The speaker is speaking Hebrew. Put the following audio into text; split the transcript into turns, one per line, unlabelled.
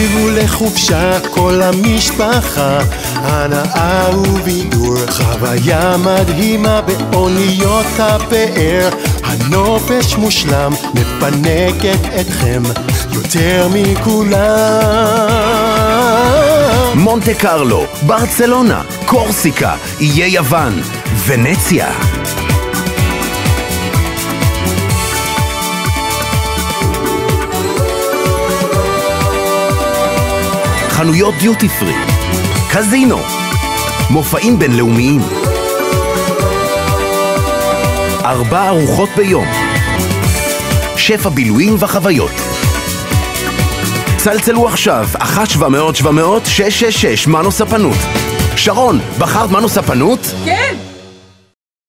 תקשיבו לחופשה כל המשפחה, הנאה ובידור, חוויה מדהימה באוניות הפאר, הנופש מושלם מפנקת אתכם יותר מכולם.
מונטה קרלו, ברצלונה, קורסיקה, איי יוון, ונציה. חנויות דיוטי פרי, קזינו, מופעים בינלאומיים, 4 ארוחות ביום, שפע בילויים וחוויות. צלצלו עכשיו 1-700-700-666 מנו ספנות. שרון, בחרת מנו ספנות?
כן!